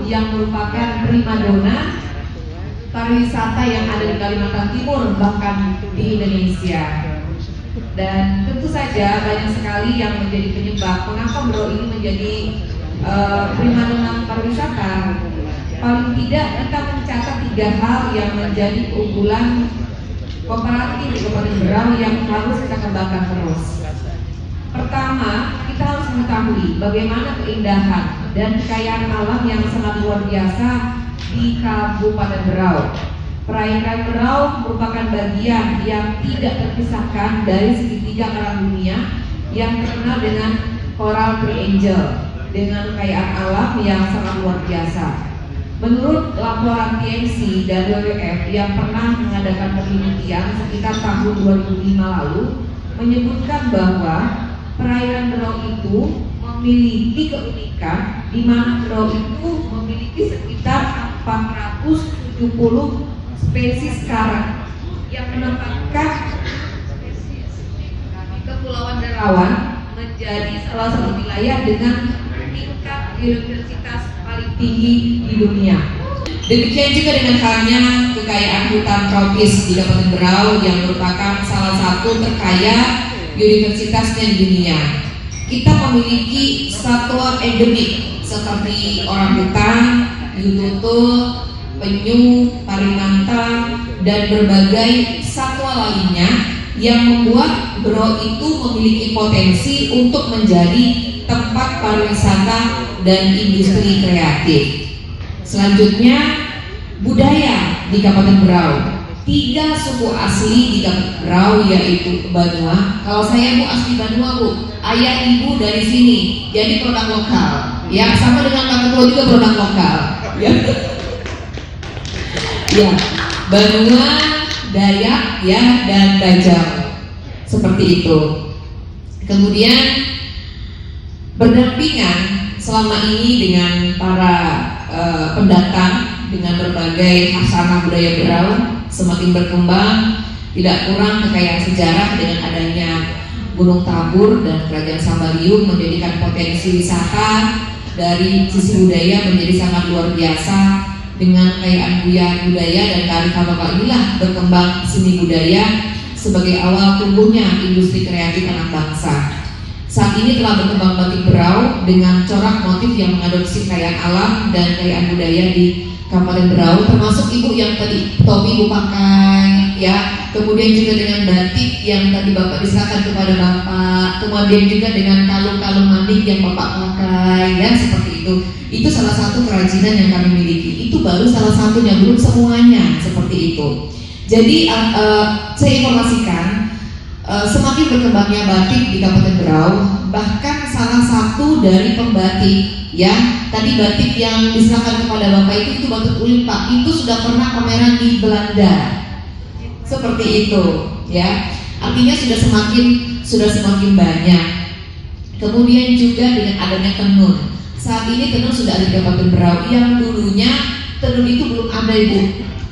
yang merupakan primadona pariwisata yang ada di Kalimantan Timur, bahkan di Indonesia. Dan tentu saja banyak sekali yang menjadi penyebab mengapa Berau ini menjadi primadona pariwisata. Paling tidak kita mencatat 3 hal yang menjadi unggulan komparatif di Kabupaten Berau yang harus kita kembangkan terus. Pertama, kita harus mengetahui bagaimana keindahan dan kekayaan alam yang sangat luar biasa di Kabupaten Berau. Perairan Berau merupakan bagian yang tidak terpisahkan dari segitiga karang dunia yang terkenal dengan Coral Triangle dengan kekayaan alam yang sangat luar biasa. Menurut laporan TMC dan WWF yang pernah mengadakan penelitian sekitar tahun 2005 lalu menyebutkan bahwa perairan Berau itu memiliki keunikan di mana Berau itu memiliki sekitar 470 spesies karang yang menempatkan Kepulauan Derawan menjadi salah satu wilayah dengan tingkat biodiversitas paling tinggi di dunia. Demikian juga dengan halnya kekayaan hutan tropis di Kabupaten Berau yang merupakan salah satu terkaya biodiversitasnya di dunia. Kita memiliki satwa endemik seperti orangutan, hiu tutul, penyu, parimanta, dan berbagai satwa lainnya yang membuat Berau itu memiliki potensi untuk menjadi tempat pariwisata dan industri kreatif. Selanjutnya, budaya di Kabupaten Berau. 3 suku asli di Kabupaten Berau yaitu Banua. Kalau saya Bu asli Banua Bu, ayah ibu dari sini, jadi produk lokal. Ya, sama dengan kakak tua juga produk lokal. Ya. Ya, Banua, Dayak, ya, dan Bajau, seperti itu. Kemudian berdampingan selama ini dengan para pendatang dengan berbagai hasanah budaya Berau semakin berkembang, tidak kurang kekayaan sejarah dengan adanya Gunung Tabur dan Kerajaan Sambaliung menjadikan potensi wisata dari sisi budaya menjadi sangat luar biasa. Dengan kekayaan budaya dan kearifan lokal inilah berkembang seni budaya sebagai awal tumbuhnya industri kreatif anak bangsa. Saat ini telah berkembang batik Berau dengan corak motif yang mengadopsi kekayaan alam dan kekayaan budaya di Kabupaten Berau, termasuk ibu yang tadi topi ibu pakai, ya. Kemudian juga dengan batik yang tadi bapak diserahkan kepada bapak, kemudian juga dengan kalung-kalung manik yang bapak pakai, ya, seperti itu. Itu salah satu kerajinan yang kami miliki. Itu baru salah satunya, belum semuanya seperti itu. Jadi saya informasikan semakin berkembangnya batik di Kabupaten Berau, bahkan salah satu dari pembatik, ya, tadi batik yang diserahkan kepada bapak itu batik ulin Pak, itu sudah pernah pameran di Belanda, seperti itu, ya. Artinya sudah semakin banyak. Kemudian juga dengan adanya tenun. Saat ini tenun sudah ada di Kabupaten Berau, yang dulunya tenun itu belum ada Ibu.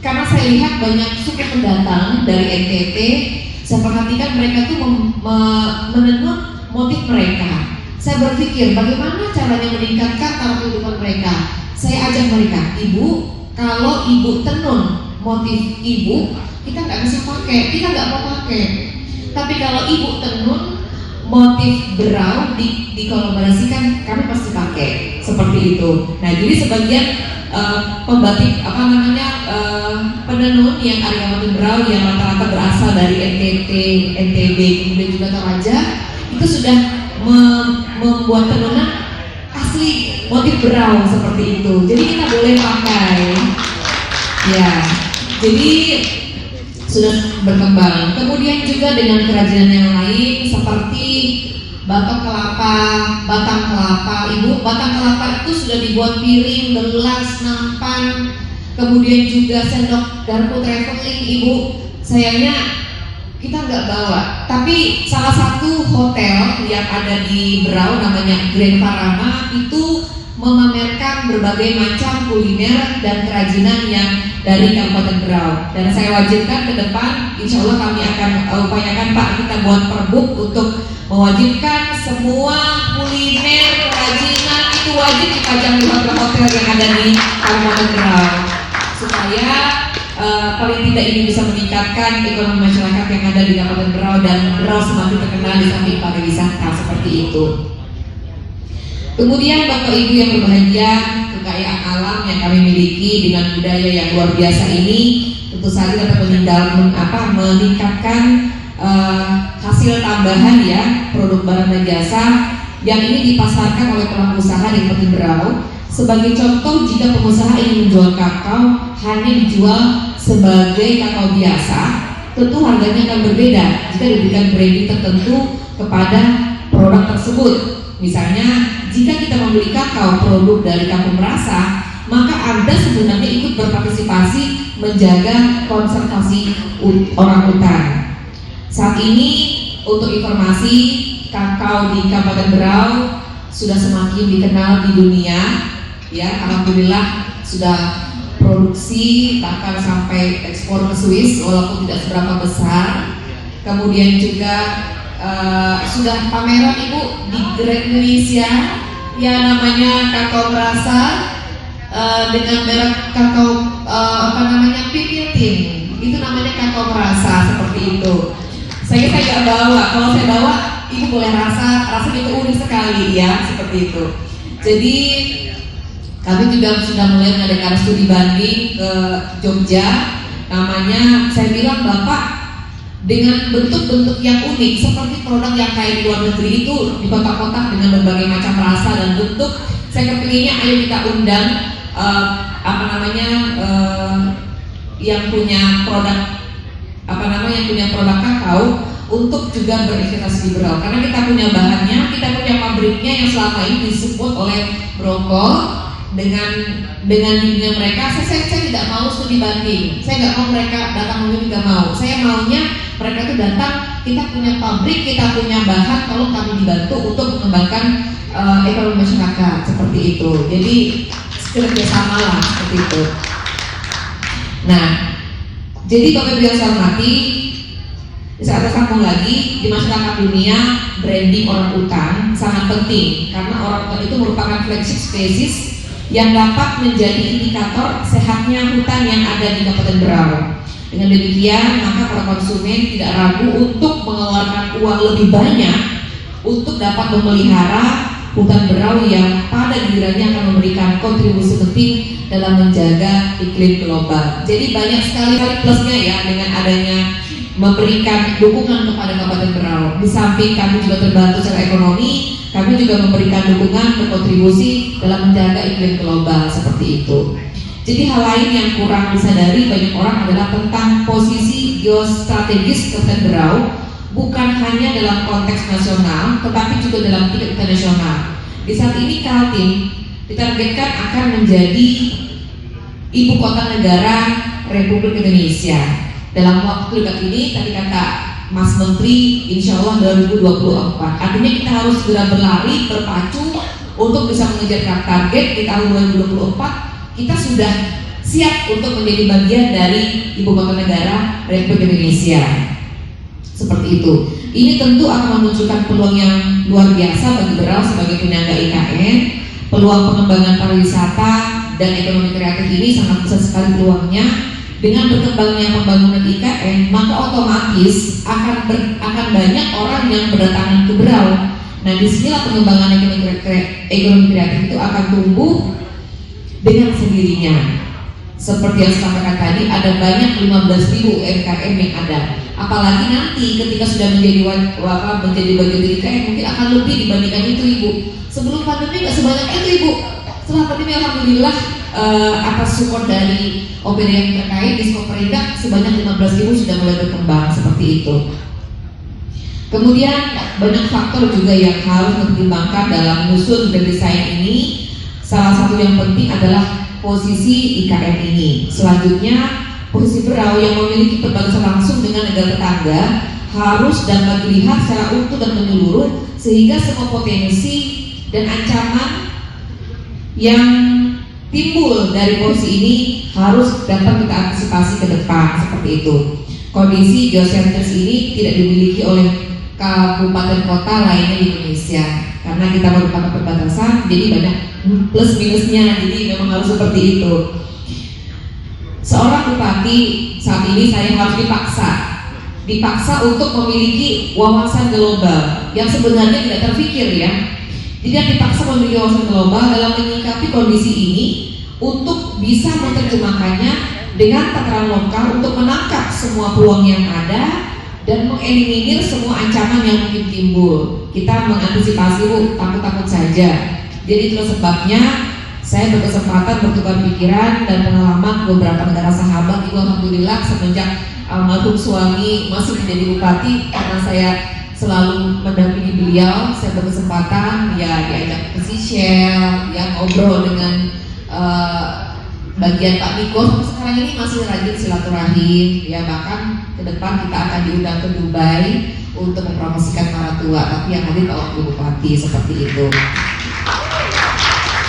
Karena saya lihat banyak suku pendatang dari NTT, saya perhatikan mereka tuh menenun motif mereka. Saya berpikir bagaimana caranya meningkatkan taraf kehidupan mereka. Saya ajak mereka, Ibu, kalau Ibu tenun motif Ibu, kita nggak bisa pakai, kita nggak mau pakai. Tapi kalau Ibu tenun motif Berau dikolaborasikan, kami pasti pakai, seperti itu. Nah, jadi sebagian pembatik penenun yang ada di Kabupaten Berau yang rata-rata berasal dari NTT, NTB, kemudian juga Toraja, itu sudah membuat tenunan asli motif Berau seperti itu. Jadi kita boleh pakai, ya. Jadi sudah berkembang. Kemudian juga dengan kerajinan yang lain seperti batok kelapa, batang kelapa. Ibu, batang kelapa itu sudah dibuat piring, gelas, nampan, kemudian juga sendok garpu traveling. Ibu, sayangnya kita nggak bawa. Tapi salah satu hotel yang ada di Berau namanya Grand Parama itu memamerkan berbagai macam kuliner dan kerajinan yang dari Kabupaten Berau. Dan saya wajibkan ke depan, insya Allah kami akan upayakan Pak, kita buat perbuk untuk mewajibkan semua kuliner kerajinan itu wajib dipajang di hotel-hotel yang ada di Kabupaten Berau supaya paling tidak ini bisa meningkatkan ekonomi masyarakat yang ada di Kabupaten Berau dan Berau semakin terkenal di samping pariwisata seperti itu. Kemudian Bapak Ibu yang berbahagia, kekayaan alam yang kami miliki dengan budaya yang luar biasa ini tentu saja dapat meningkatkan hasil tambahan ya, produk barang dan jasa yang ini dipasarkan oleh pelaku usaha di Kabupaten Berau. Sebagai contoh, jika pengusaha ingin menjual kakao hanya dijual sebagai kakao biasa, tentu harganya akan berbeda jika diberikan branding tertentu kepada produk tersebut. Misalnya, jika kita membeli kakao produk dari Kampung Rasa, maka Anda sebenarnya ikut berpartisipasi menjaga konservasi orang hutan. Saat ini, untuk informasi, kakao di Kabupaten Berau sudah semakin dikenal di dunia. Ya, alhamdulillah sudah produksi bahkan sampai ekspor ke Swiss walaupun tidak seberapa besar. Kemudian juga sudah pameran Ibu di Grand Indonesia ya, namanya kakao Rasa dengan merek kakao Pipitin, itu namanya kakao Rasa seperti itu. Saya nggak bawa, kalau saya bawa Ibu boleh rasanya itu unik sekali ya, seperti itu. Jadi kami juga sudah mulai mengadakan studi banding ke Jogja. Namanya, saya bilang Bapak, dengan bentuk-bentuk yang unik seperti produk yang kayak di luar negeri itu di kotak-kotak dengan berbagai macam rasa dan bentuk, saya kepinginnya ayo kita undang yang punya produk yang punya produk kakao untuk juga berinvestasi di Berau, karena kita punya bahannya, kita punya pabriknya yang selama ini disupport oleh Brokol. Dengan dirinya mereka, saya tidak mau studi banding, saya nggak mau mereka datang memilih, nggak mau. Saya maunya mereka itu datang, kita punya pabrik, kita punya bahan, tolong kami dibantu untuk mengembangkan ekonomi masyarakat seperti itu. Jadi kerjasama lah seperti itu. Nah, jadi Bapak Ibu yang saya hormati, saya sambung lagi, di masyarakat dunia branding orang utan sangat penting karena orang utan itu merupakan flagship species yang dapat menjadi indikator sehatnya hutan yang ada di Kabupaten Berau. Dengan demikian, maka para konsumen tidak ragu untuk mengeluarkan uang lebih banyak untuk dapat memelihara hutan Berau yang pada gilirannya akan memberikan kontribusi penting dalam menjaga iklim global. Jadi banyak sekali plusnya ya dengan adanya memberikan dukungan kepada Kabupaten Berau. Di samping kami juga terbantu secara ekonomi, kami juga memberikan dukungan berkontribusi dalam menjaga iklim global seperti itu. Jadi hal lain yang kurang disadari banyak orang adalah tentang posisi geostrategis Kabupaten Berau, bukan hanya dalam konteks nasional, tetapi juga dalam tingkat internasional. Di saat ini Kaltim ditargetkan akan menjadi ibu kota negara Republik Indonesia. Dalam waktu dekat ini, tadi kata Mas Menteri, insya Allah 2024. Artinya kita harus segera berlari, berpacu untuk bisa mengejar target di tahun 2024. Kita sudah siap untuk menjadi bagian dari ibu kota negara Republik Indonesia. Seperti itu. Ini tentu akan menunjukkan peluang yang luar biasa bagi Berau sebagai penyangga IKN. Peluang pengembangan pariwisata dan ekonomi kreatif ini sangat besar sekali peluangnya. Dengan berkembangnya pembangunan IKN, maka otomatis akan banyak orang yang berdatangan ke Berau. Nah, disinilah pengembangan ekonomi kreatif itu akan tumbuh dengan sendirinya. Seperti yang saya sampaikan tadi, ada banyak 15.000 UMKM yang ada. Apalagi nanti ketika sudah menjadi bagian dari IKN, mungkin akan lebih dibandingkan itu, Ibu. Sebelum pandemi nggak sebanyak itu, Ibu. Setelah pandemi, alhamdulillah atas support dari OPD yang terkait, Diskoperindak sebanyak 15.000 sudah mulai berkembang seperti itu. Kemudian banyak faktor juga yang harus dipertimbangkan dalam menyusun dan desain ini. Salah satu yang penting adalah posisi IKN ini. Selanjutnya, posisi Berau yang memiliki perbatasan langsung dengan negara tetangga harus dapat dilihat secara utuh dan menyeluruh, sehingga semua potensi dan ancaman yang timbul dari posisi ini harus dapat kita antisipasi ke depan seperti itu. Kondisi geosentris ini tidak dimiliki oleh kabupaten kota lainnya di Indonesia. karena kita merupakan perbatasan, jadi banyak plus minusnya, jadi memang harus seperti itu. Seorang bupati saat ini saya harus dipaksa untuk memiliki wawasan global yang sebenarnya tidak terpikir ya. Jadi dipaksa memiliki wawasan global dalam menyikapi kondisi ini untuk bisa menerjemahkannya dengan tataran lokal untuk menangkap semua peluang yang ada dan mengeliminir semua ancaman yang mungkin timbul. Kita mengantisipasi takut-takut saja. Jadi itu sebabnya saya berkesempatan bertukar pikiran dan pengalaman beberapa negara sahabat. Ibu alhamdulillah semenjak almarhum suami masih menjadi bupati, karena saya selalu mendampingi beliau, saya berkesempatan ya diajak ke Seychelles, ya ngobrol dengan bagian Pak Niko. Sampai sekarang ini masih rajin silaturahim, ya bahkan ke depan kita akan diundang ke Dubai untuk mempromosikan para tua, tapi yang hadir Pak Wakil Bupati seperti itu.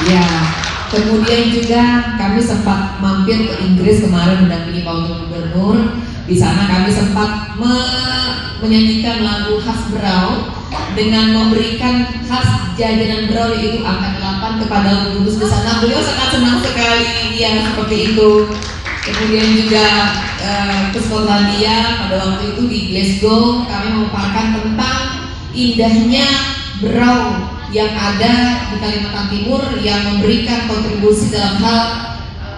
Ya, kemudian juga kami sempat mampir ke Inggris kemarin mendampingi Pak Wakil Gubernur. Di sana kami sempat menyanyikan lagu khas Berau dengan memberikan khas jajanan Berau, yaitu angka 8 kepada gubernur di sana. Beliau sangat senang sekali, ya seperti itu. Kemudian juga ke Skotlandia pada waktu itu di Glasgow, kami memaparkan tentang indahnya Berau yang ada di Kalimantan Timur yang memberikan kontribusi dalam hal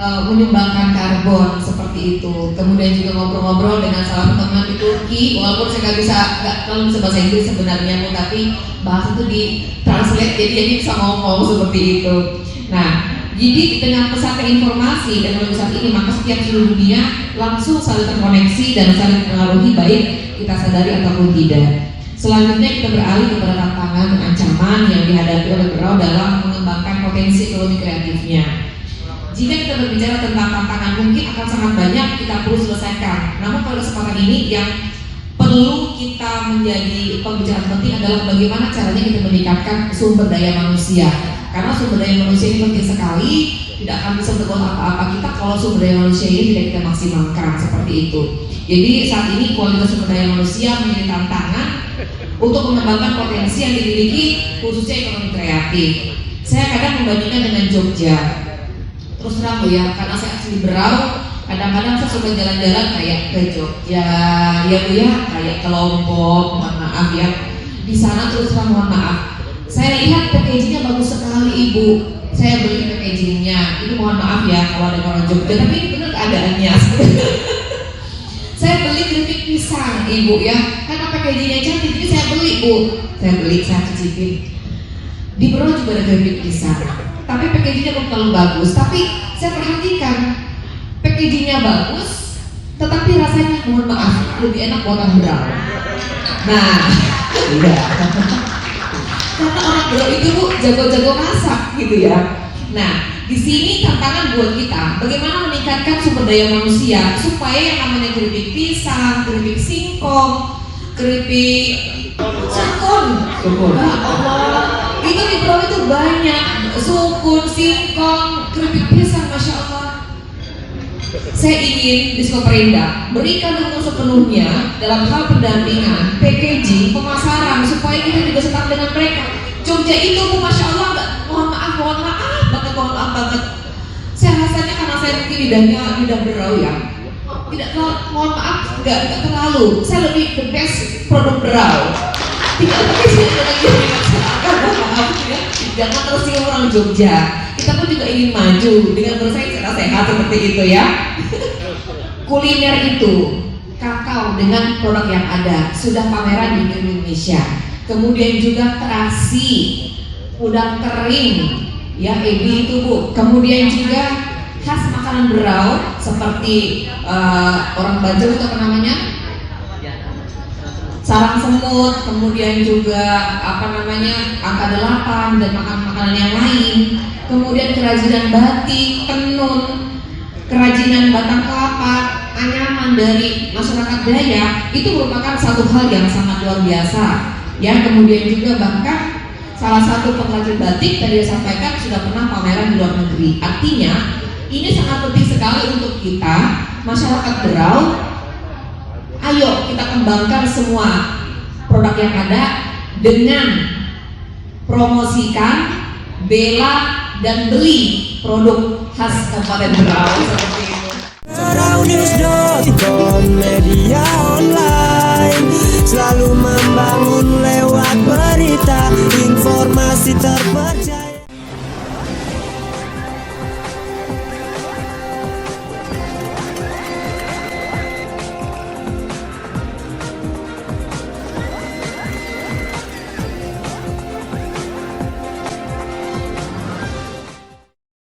menyumbangkan karbon seperti itu. Kemudian juga ngobrol-ngobrol dengan salah satu teman di Turki, walaupun saya nggak terlalu bisa bahasa Inggris sebenarnya, tapi bahasa itu di translate jadi bisa ngomong seperti itu. Nah, jadi dengan pesatnya informasi dan melalui saat ini, maka setiap seluruh dunia langsung saling terkoneksi dan saling mengaruhi, baik kita sadari ataupun tidak. Selanjutnya kita beralih kepada tantangan dan ancaman yang dihadapi oleh Berau dalam mengembangkan potensi ekonomi kreatifnya. Jika kita berbicara tentang tantangan, mungkin akan sangat banyak kita perlu selesaikan. Namun pada kesempatan ini yang perlu kita menjadi pembicaraan penting adalah bagaimana caranya kita meningkatkan sumber daya manusia. Karena sumber daya manusia ini penting sekali, tidak akan bisa berbuat apa-apa kita kalau sumber daya manusia ini tidak kita maksimalkan, seperti itu. Jadi saat ini kualitas sumber daya manusia menjadi tantangan untuk mengembangkan potensi yang dimiliki khususnya ekonomi kreatif. Saya kadang membandingkan dengan Jogja. Terus terang ya, karena saya asli Berau, kadang-kadang saya suka jalan-jalan kayak ke Jogja, ya Bu ya, kayak ke Lombok, mohon maaf ya. Di sana terus terang mohon maaf, saya lihat packagingnya bagus sekali Ibu. Saya beli packagingnya, ini mohon maaf ya kalau ada orang Jogja, tapi ini benar keadaannya. Saya beli keripik pisang Ibu ya, karena packagingnya cantik, jadi saya beli Bu. Saya beli, saya cicipin. Di Berau juga ada keripik pisang, tapi packagingnya belum terlalu bagus. Tapi saya perhatikan packagingnya bagus, tetapi rasanya mohon maaf lebih enak buatan Berau. Nah, iya. Karena orang Berau itu Bu jago-jago masak gitu ya. Nah, di sini tantangan buat kita, bagaimana meningkatkan sumber daya manusia supaya yang namanya keripik pisang, keripik singkong, keripik sukun. Ya Allah, itu di Berau itu banyak sukun, singkong, keripik pisang, masya Allah. Saya ingin Diskoperindak berikan dukungan sepenuhnya dalam hal pendampingan, packaging, pemasaran supaya kita juga setara dengan mereka. Jogja itu Bu, masya Allah, mohon maaf banget. Saya rasanya karena saya mungkin lidah Berau ya, tidak terlalu, mohon maaf, nggak terlalu. Saya lebih the best produk Berau. Tidak pakai sini lagi mohon maaf ya. Jangan tersinggung orang Jogja. Kita pun juga ingin maju dengan bersaing secara sehat seperti itu ya. Kuliner itu kakao dengan produk yang ada sudah pameran di Indonesia. Kemudian juga terasi, udang kering, ya ebi itu Bu. Kemudian juga khas makanan Berau seperti orang Banjar itu apa namanya? Sarang semut, kemudian juga angka 8 dan makanan-makanan yang lain. Kemudian kerajinan batik, tenun, kerajinan batang kelapa, anyaman dari masyarakat Dayak itu merupakan satu hal yang sangat luar biasa. Ya, kemudian juga bahkan salah satu pengrajin batik tadi saya sampaikan sudah pernah pameran di luar negeri. Artinya ini sangat penting sekali untuk kita masyarakat Berau. Ayo kita kembangkan semua produk yang ada dengan promosikan, bela, dan beli produk khas Kabupaten Berau seperti itu. Beraunews.com, media online selalu membangun lewat berita, informasi terpercaya.